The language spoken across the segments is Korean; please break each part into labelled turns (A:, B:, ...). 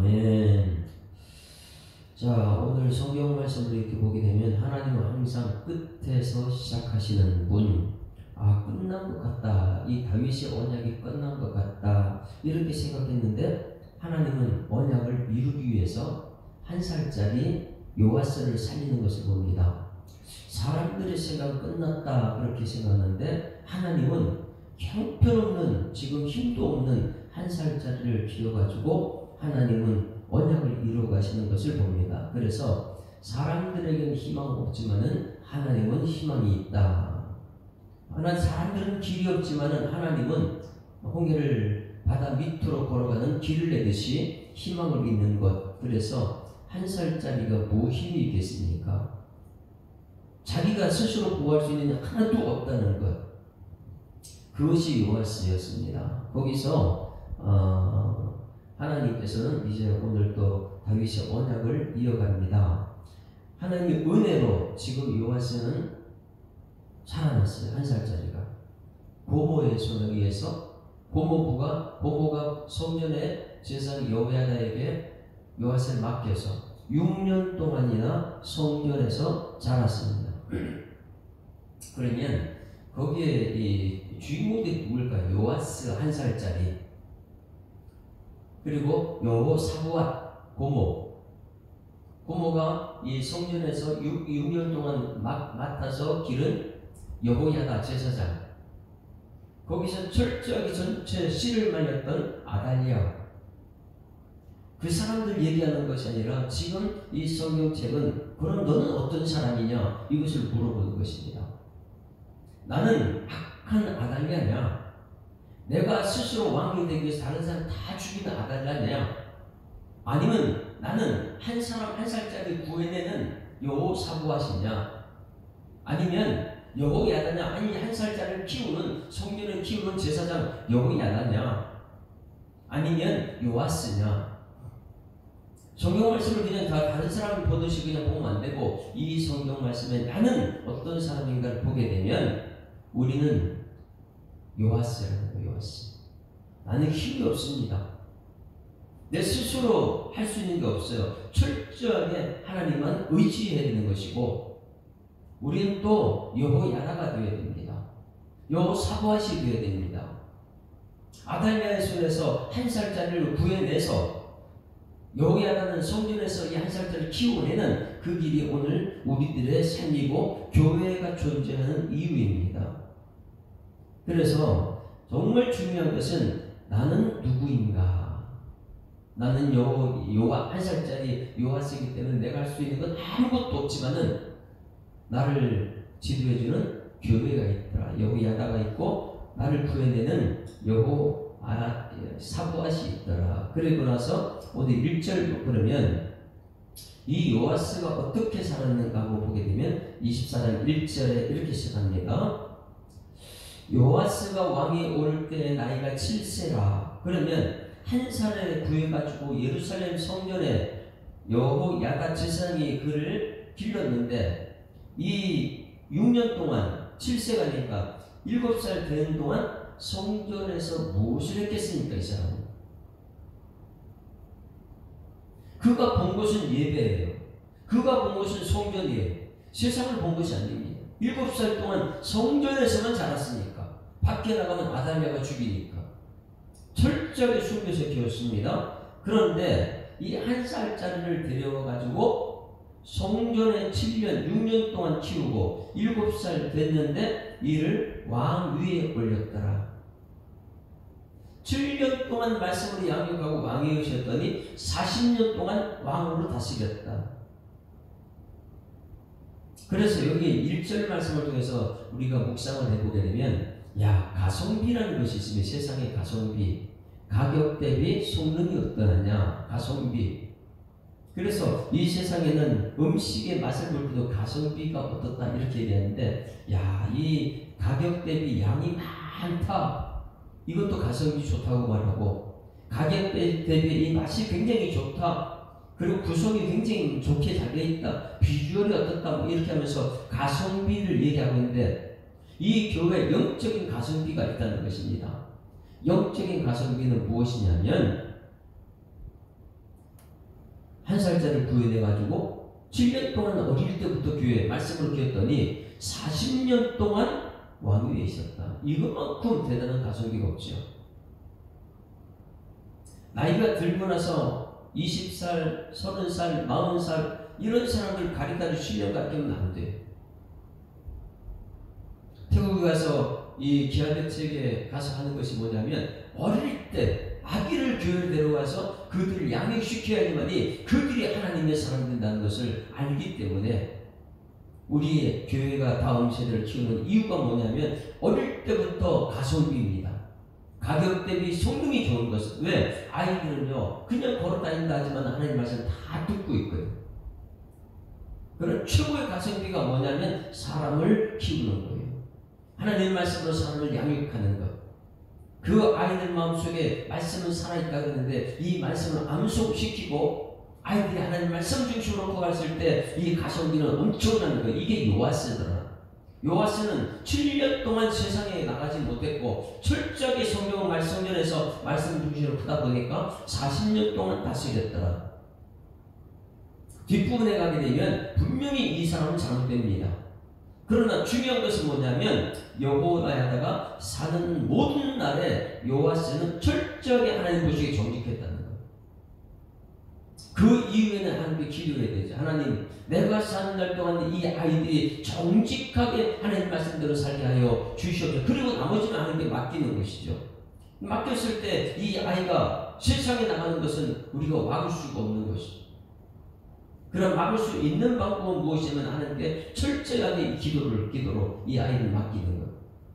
A: 아멘. 자, 오늘 성경 말씀을 이렇게 보게 되면 하나님은 항상 끝에서 시작하시는 분. 아, 끝난 것 같다. 이 다윗의 언약이 끝난 것 같다. 이렇게 생각했는데 하나님은 언약을 이루기 위해서 한 살짜리 요아스를 살리는 것을 봅니다. 사람들의 생각은 끝났다 그렇게 생각하는데 하나님은 형편없는 지금 힘도 없는 한 살짜리를 키워가지고 하나님은 언약을 이루어 가시는 것을 봅니다. 그래서 사람들에게는 희망 없지만은 하나님은 희망이 있다. 사람들은 길이 없지만은 하나님은 홍해를 바다 밑으로 걸어가는 길을 내듯이 희망을 잇는 것. 그래서 한 살짜리가 뭐 힘이 있겠습니까? 자기가 스스로 구할 수 있는 하나도 없다는 것. 그것이 요아스였습니다. 거기서 하나님께서는 이제 오늘 또 다윗의 언약을 이어갑니다. 하나님의 은혜로 지금 요아스는 살아났어요. 한 살짜리가. 고모의 손에 의해서 고모가 성년의 제사장 여호야다에게 요아스를 맡겨서 6년 동안이나 성전에서 자랐습니다. 그러면 거기에 이 주인공들이 누굴까요? 요아스 한 살짜리, 그리고 여호사부앗 고모가 이 성전에서 6년 동안 맡아서 기른 여호야다 제사장, 거기서 철저하게 전체 씨를 말렸던 아달랴. 그 사람들 얘기하는 것이 아니라 지금 이 성경책은 그럼 너는 어떤 사람이냐 이것을 물어보는 것입니다. 나는 악한 아달랴냐? 내가 스스로 왕이 되기 위해서 다른 사람 다 죽이는 아달랴냐? 아니면 나는 한 사람 한 살짜리 구해내는 여호사부앗이냐? 아니면 여호야다냐? 아니 한 살짜리를 키우는 성전을 키우는 제사장 여호야다냐? 아니면 요아스냐? 성경 말씀을 그냥 다른 사람을 보듯이 그냥 보면 안 되고 이 성경 말씀에 나는 어떤 사람인가를 보게 되면 우리는 요아스라는 거예요. 요아스. 나는 힘이 없습니다. 내 스스로 할 수 있는 게 없어요. 철저하게 하나님만 의지해야 되는 것이고 우리는 또 여호야다가 되어야 됩니다. 여호사부앗이 되어야 됩니다. 아달랴의 손에서 한 살짜리를 구해내서 여호야다는 성전에서 이 한 살짜리를 키워내는 그 길이 오늘 우리들의 삶이고 교회가 존재하는 이유입니다. 그래서 정말 중요한 것은 나는 누구인가? 나는 한 살짜리 요아스이기 때문에 내가 할 수 있는 건 아무것도 없지만은 나를 지도해주는 교회가 있더라. 여호야다가 있고 나를 구해내는 사부앗이 있더라. 그리고 나서 오늘 1절 보면 이 요아스가 어떻게 살았는가 한번 보게 되면 24장 1절에 이렇게 시작합니다. 요아스가 왕이 오를 때 나이가 7세라. 그러면 한 살에 구해가지고 예루살렘 성전에 여호야다 제사장이 그를 길렀는데 이 6년 동안 7세가 되니까 7살 되는 동안 성전에서 무엇을 했겠습니까? 이 사람은 그가 본 것은 예배예요. 그가 본 것은 성전이에요. 세상을 본 것이 아닙니다. 7살 동안 성전에서만 자랐으니까 밖에 나가면 아달랴가 죽이니까 철저하게 숨겨서 키웠습니다. 그런데 이 한 살짜리를 데려와가지고 성전에 7년, 6년 동안 키우고 7살 됐는데 이를 왕 위에 올렸더라. 7년 동안 말씀으로 양육하고 왕이 오셨더니 40년 동안 왕으로 다스렸다. 그래서 여기 1절 말씀을 통해서 우리가 묵상을 해보게 되면 가성비라는 것이 있으면 세상에 가성비, 가격 대비 성능이 어떠하냐, 가성비. 그래서 이 세상에는 음식의 맛을 볼 때도 가성비가 어떻다 이렇게 얘기하는데 이 가격 대비 양이 많다. 이것도 가성비 좋다고 말하고 가격 대비 이 맛이 굉장히 좋다. 그리고 구성이 굉장히 좋게 잘 되어 있다. 비주얼이 어떻다. 뭐 이렇게 하면서 가성비를 얘기하고 있는데 이 교회에 영적인 가성비가 있다는 것입니다. 영적인 가성비는 무엇이냐면 한 살짜리 구해내가지고 7년 동안 어릴 때부터 교회 말씀을 키웠더니 40년 동안 왕위에 있었다. 이것만큼 대단한 가성비가 없죠. 나이가 들고 나서 20살, 30살, 40살 이런 사람들 가리가리 실력 같으면 안 돼. 태국에 가서 이 기아대책에 가서 하는 것이 뭐냐면 어릴 때 아기를 교회에 데려가서 그들을 양육시켜야지만이 그들이 하나님의 사람이 된다는 것을 알기 때문에 우리의 교회가 다음 세대를 키우는 이유가 뭐냐면 어릴 때부터 가성비입니다. 가격 대비 성능이 좋은 것은 왜? 아이들은요 그냥 걸어다닌다 하지만 하나님 말씀 다 듣고 있거든요. 그런 최고의 가성비가 뭐냐면 사람을 키우는 거예요. 하나님 말씀으로 사람을 양육하는 것. 그 아이들 마음속에 말씀은 살아있다 그러는데 이 말씀을 암송시키고 아이들이 하나님 말씀 중심으로 커갔을 때 이 가성비는 엄청난 거예요. 이게 요아스더라. 요아스는 7년 동안 세상에 나가지 못했고 철저하게 성경 말씀전에서 말씀 중심으로 크다 보니까 40년 동안 다스렸더라. 뒷부분에 가게 되면 분명히 이 사람은 잘못됩니다. 그러나 중요한 것은 뭐냐면 여호야다가 사는 모든 날에 요아스는 철저하게 하나님 보시기에 정직했다는 거예요. 그 이후에는 하나님께 기도해야 되죠. 하나님, 내가 사는 날 동안 이 아이들이 정직하게 하나님 말씀대로 살게 하여 주시옵소서. 그리고 나머지는 하나님께 맡기는 것이죠. 맡겼을 때 이 아이가 세상에 나가는 것은 우리가 막을 수가 없는 것이죠. 그럼 막을 수 있는 방법은 무엇이냐면 하나님께 철저하게 기도로 이 아이를 맡기는 것.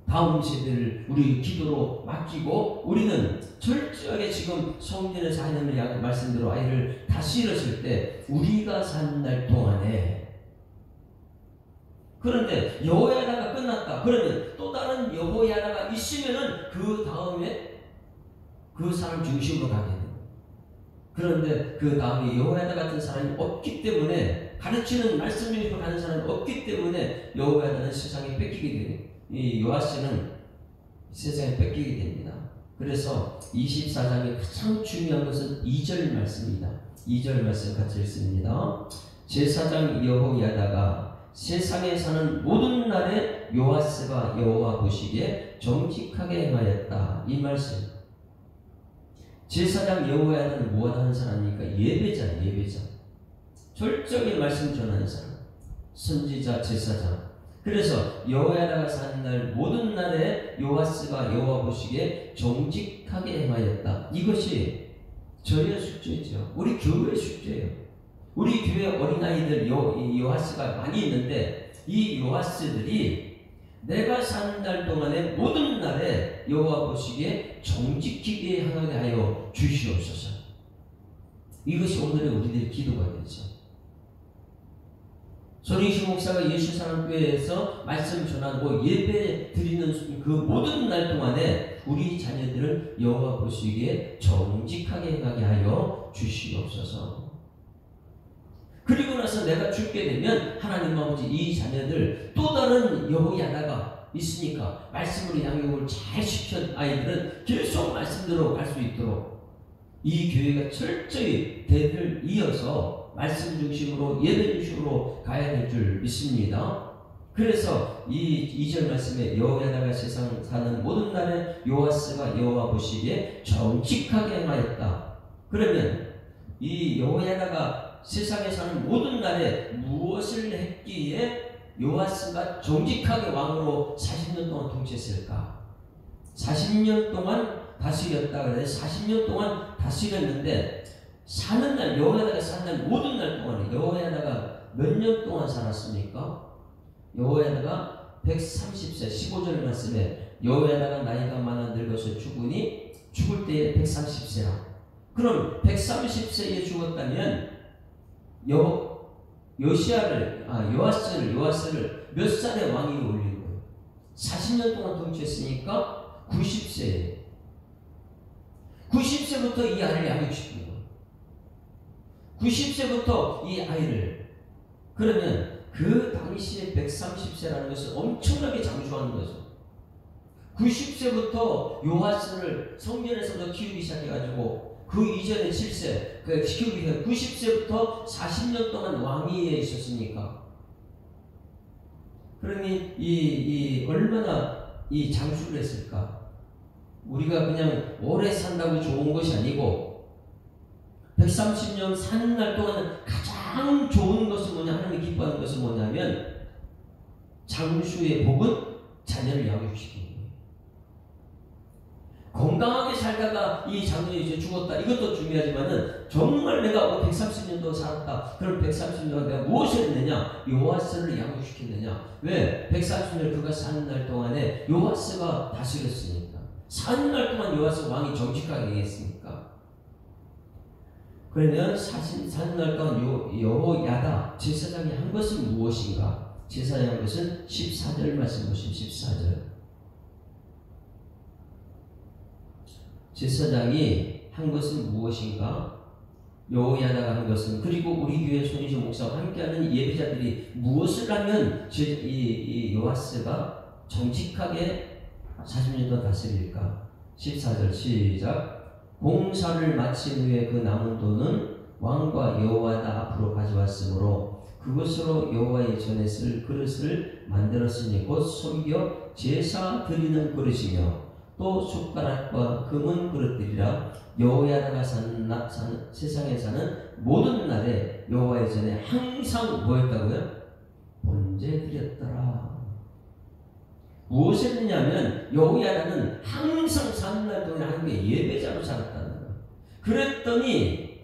A: 다음 세대를 우리 기도로 맡기고 우리는 철저하게 지금 성전에서 하나님의 말씀대로 아이를 다스렸을 때 우리가 사는 날 동안에 그런데 여호야다가 끝났다. 그러면 또 다른 여호야다가 있으면은 그 다음에 그 사람 중심으로 가게 돼요. 그런데 그 다음에 여호야다 같은 사람이 없기 때문에 가르치는 말씀 중심으로 가는 사람이 없기 때문에 여호야다는 세상에 뺏기게 돼요. 이 요아스는 세상에 뺏기게 됩니다. 그래서 24장의 가장 중요한 것은 2절 말씀입니다. 2절 말씀 같이 읽습니다. 제4장 여호야다가 세상에 사는 모든 날에 요아스가 여호와 보시기에 정직하게 행하였다. 이 말씀. 제사장 여호야다는 무엇하는 사람입니까? 예배자, 예배자. 철저하게 말씀 전하는 사람. 선지자, 제사장. 그래서 여호야다가 사는 날 모든 날에 요아스가 여호와 보시기에 정직하게 행하였다. 이것이 저희의 숙제죠. 우리 교회의 숙제예요. 우리 교회 어린아이들 요아스가 많이 있는데 이 요아스들이 내가 사는 날 동안에 모든 날에 여호와 보시기에 정직하게 행하게 하여 주시옵소서. 이것이 오늘의 우리들의 기도가 되죠. 손익식 목사가 예수사랑교회에서 말씀 전하고 예배 드리는 그 모든 날 동안에 우리 자녀들을 여호와 보시기에 정직하게 행하게 하여 주시옵소서. 그리고 나서 내가 죽게 되면 하나님 아버지 이 자녀들 또 다른 여호야다가 있으니까 말씀으로 양육을 잘 시킨 아이들은 계속 말씀대로 갈 수 있도록 이 교회가 철저히 대를 이어서 말씀 중심으로 예배 중심으로 가야 될 줄 믿습니다. 그래서 이 2절 말씀에 여호야다가 세상 사는 모든 날에 요아스가 여호와 보시기에 정직하게 행하였다. 그러면 이 여호야다가 세상에 사는 모든 날에 무엇을 했기에 요아스가 정직하게 왕으로 40년 동안 통치했을까? 40년 동안 다스렸다 그래. 40년 동안 다스렸는데 사는 날 여호야다가 사는 날 모든 날 동안에 여호야다가 몇 년 동안 살았습니까? 여호야다가 130세 15절 말씀에 여호야다가 나이가 많아 늙어서 죽으니 죽을 때에 130세라. 그럼 130세에 죽었다면 요아스를 몇 살에 왕위에 올린 거예요? 40년 동안 통치했으니까 90세에 90세부터 이 아이를 양육시킨 거예요. 90세부터 이 아이를. 그러면 그 당시에 130세라는 것은 엄청나게 장수하는 거죠. 90세부터 요아스를 성전에서도 키우기 시작해가지고 그 이전에 7세, 그 시키기 90세부터 40년 동안 왕위에 있었으니까. 그러니 얼마나 이 장수를 했을까? 우리가 그냥 오래 산다고 좋은 것이 아니고 130년 사는 날 동안 가장 좋은 것은 뭐냐, 하나님이 기뻐하는 것은 뭐냐면 장수의 복은 자녀를 양육시키는 거예요. 건강하게 살다가 이 장녀이 이제 죽었다, 이것도 중요하지만은 정말 내가 130년도 살았다. 그럼 130년 내가 무엇을 했느냐? 요아스를 양육시켰느냐? 왜? 130년 그가 사는 날 동안에 요아스가 다스렸으니까. 사는 날 동안 요아스 왕이 정직하게 했으니까. 그러면 사는 날 동안 여호야다 제사장이 한 것은 무엇인가? 제사장이 한 것은 14절 말씀 보시면 14절. 제사장이 한 것은 무엇인가? 여호야다가 한 것은, 그리고 우리 교회 손희정 목사와 함께하는 예배자들이 무엇을 하면 이 요아스가 정직하게 40년도 다스릴까? 14절 시작. 공사를 마친 후에 그 남은 돈은 왕과 여호야다 앞으로 가져왔으므로 그것으로 여호와의 전에 쓸 그릇을 만들었으니 곧 속여 제사 드리는 그릇이며 또 숟가락과 금은 그릇들이라 여호야다가 세상에 사는 모든 날에 여호와의 전에 항상 뭐였다고요? 번제 드렸더라. 무엇을 했냐면 여호야다는 항상 사는 날 동안 하나님의 예배자로 살았다는 거예요. 그랬더니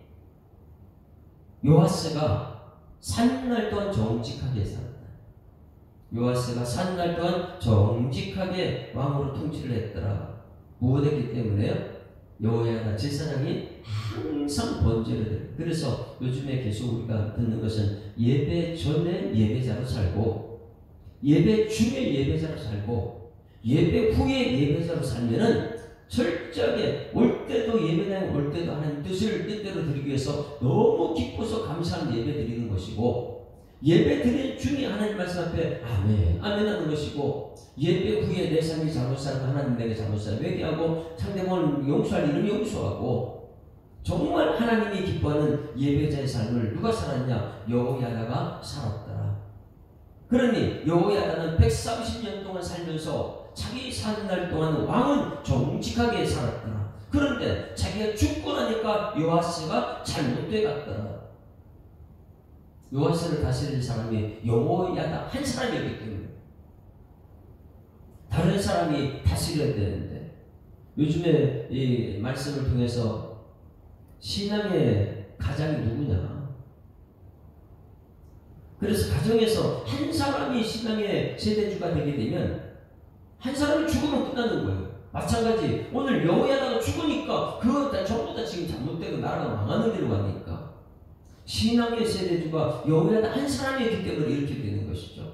A: 요아스가 사는 날 동안 정직하게 살았다. 요아스가 사는 날 동안 정직하게 왕으로 통치를 했더라. 무엇했기 때문에요? 여호야다 제사장이 항상 번제를 드려요. 그래서 요즘에 계속 우리가 듣는 것은 예배 전에 예배자로 살고 예배 중에 예배자로 살고 예배 후에 예배자로 살면은 철저하게 올 때도 예배당 올 때도 하나님 뜻대로 드리기 위해서 너무 기뻐서 감사한 예배 드리는 것이고, 예배 드린 중에 하나님 말씀 앞에 아멘 아멘 하는 것이고, 예배 후에 내 삶이 잘못 살고 하나님 내게 잘못 살고 회개하고 상대방을 용서할 일은 용서하고, 정말 하나님이 기뻐하는 예배자의 삶을 누가 살았냐? 여호야다가 살았더라. 그러니 여호야다는 130년 동안 살면서 자기 사는 날 동안 왕은 정직하게 살았더라. 그런데 자기가 죽고 나니까 요아스가 잘못돼 갔더라. 요아스를 다스릴 사람이 여호야다 한 사람이었기 때문에 다른 사람이 다스려야 되는데, 요즘에 이 말씀을 통해서 신앙의 가장이 누구냐? 그래서 가정에서 한 사람이 신앙의 세대주가 되게 되면 한 사람이 죽으면 끝나는 거예요. 마찬가지 오늘 여호야다가 죽으니까 그거 다 전부 다 지금 잘못되고 나라가 망하는 길로 가니까 신앙의 세대주가 여호야다 한 사람이었기 때문에 이렇게 되는 것이죠.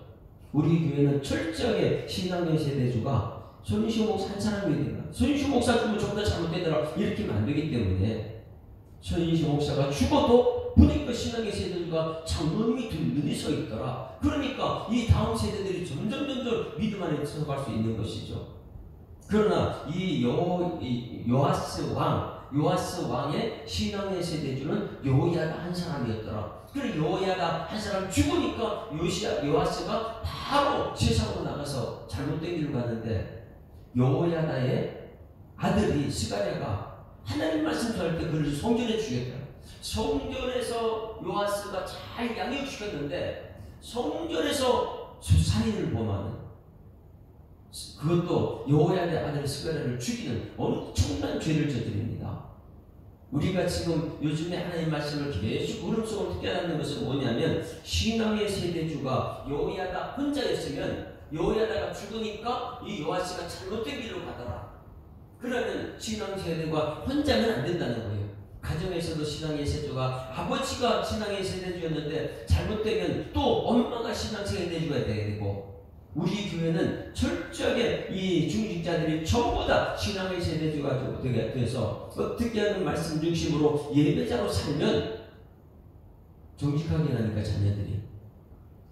A: 우리 교회는 철저하게 신앙의 세대주가 손희정 목사 한 사람이 되나, 손희정 목사 죽으면 전부 다 잘못되더라 이렇게 하면 안 되기 때문에 손희정 목사가 죽어도 보니까 신앙의 세대주가 장로님이 든든히 서 있더라. 그러니까 이 다음 세대들이 점점 믿음 안에 들어갈 수 있는 것이죠. 그러나 이 요아스 왕의 신앙의 세대주는 여호야다 한 사람이었더라. 그래 여호야다 한 사람 죽으니까 요아스가 바로 세상으로 나가서 잘못된 길로 갔는데, 여호야다의 아들이 스가랴가 하나님 말씀 전할 때 그를 성전에 죽였다. 성전에서 요아스가 잘 양육시켰는데 성전에서 살인을 범하는, 그것도 여호야다의 아들 스가랴를 죽이는 엄청난 죄를 저지릅니다. 우리가 지금 요즘에 하나님 말씀을 계속 울음속으로 깨닫는 것은 뭐냐면, 신앙의 세대주가 여호야다 혼자였으면 여호야다가 죽으니까 이 요아스가 잘못된 길로 가더라. 그러면 신앙 세대가 혼자면 안 된다는 거예요. 가정에서도 신앙의 세대주가, 아버지가 신앙의 세대주였는데 잘못되면 또 엄마가 신앙 세대주가 돼야 되고, 우리 교회는 철저하게 이 중직자들이 전부 다 신앙의 세대주가 돼서 어떻게 하는 말씀 중심으로 예배자로 살면 정직하게 하니까 자녀들이.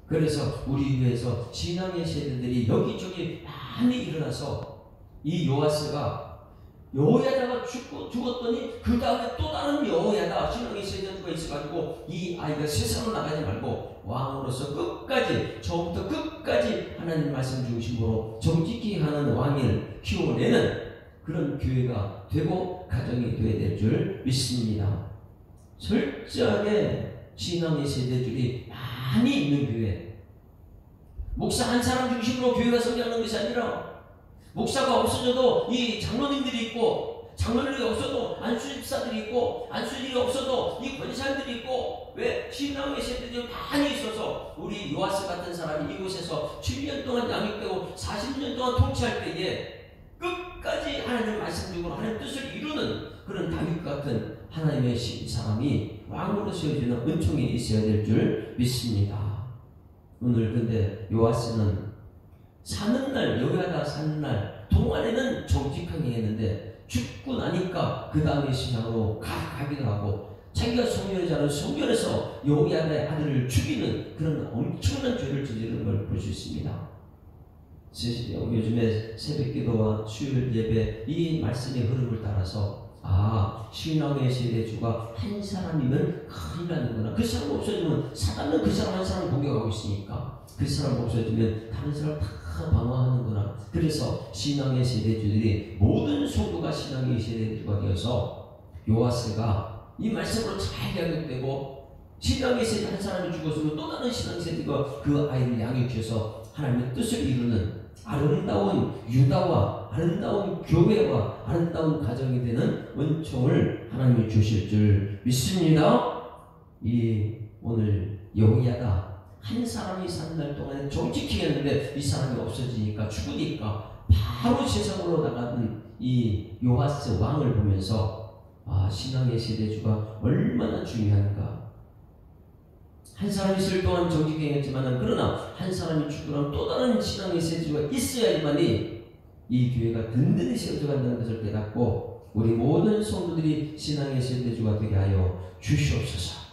A: 그래서 우리 교회에서 신앙의 세대들이 여기저기 많이 일어나서 이 요아스가 여호야다가 죽었더니 그 다음에 또 다른 여호야다 신앙의 세대주가 있어가지고 이 아이가 세상으로 나가지 말고 왕으로서 끝까지 처음부터 끝까지 하나님 말씀 중심으로 정직히 하는 왕을 키워내는 그런 교회가 되고 가정이 되어야 될 줄 믿습니다. 철저하게 신앙의 세대들이 많이 있는 교회, 목사 한 사람 중심으로 교회가 성장하는 것이 아니라 목사가 없어져도 이 장로님들이 있고, 장로님이 없어도 안수집사들이 있고, 안수집이 없어도 이 권사님들이 있고, 왜? 신앙의 세대들이 많이 있어서 우리 요아스 같은 사람이 이곳에서 7년 동안 양육되고 40년 동안 통치할 때에 끝까지 하나님 말씀적으로 하나님 뜻을 이루는 그런 다윗 같은 하나님의 사람이 왕으로 세워지는 은총이 있어야 될 줄 믿습니다. 오늘 근데 요아스는 사는 날, 여호야다 사는 날 동안에는 정직하게 했는데 죽고 나니까 그 다음에 신앙으로 가기도 하고 자기가 소멸자는 소멸해서 여호야다의 아들을 죽이는 그런 엄청난 죄를 저지르는 걸 볼 수 있습니다. 요즘에 새벽기도와 수요일 예배 이 말씀의 흐름을 따라서 신앙의 세대주가 한 사람이면 큰일 나는구나. 그 사람 없어지면 사단은 그 사람 한 사람을 공격하고 있으니까 그 사람 없어지면 다른 사람 다 방어하는구나. 그래서 신앙의 세대주들이 모든 성도가 신앙의 세대주가 되어서 요아스가 이 말씀으로 잘 양육되고 신앙의 세대 한 사람이 죽었으면 또 다른 신앙 세대가 그 아이를 양육해서 하나님의 뜻을 이루는 아름다운 유다와 아름다운 교회와 아름다운 가정이 되는 은총을 하나님이 주실 줄 믿습니다. 오늘 여호야다 한 사람이 사는 날 동안에 정직히 했는데 이 사람이 없어지니까 죽으니까 바로 세상으로 나가는 이 요아스 왕을 보면서 신앙의 세대주가 얼마나 중요한가. 한 사람이 있을 동안 정직히 했지만 그러나 한 사람이 죽으면 또 다른 신앙의 세대주가 있어야지만이 이 교회가 든든히 세워져 간다는 것을 깨닫고 우리 모든 성도들이 신앙의 세대주가 되게 하여 주시옵소서.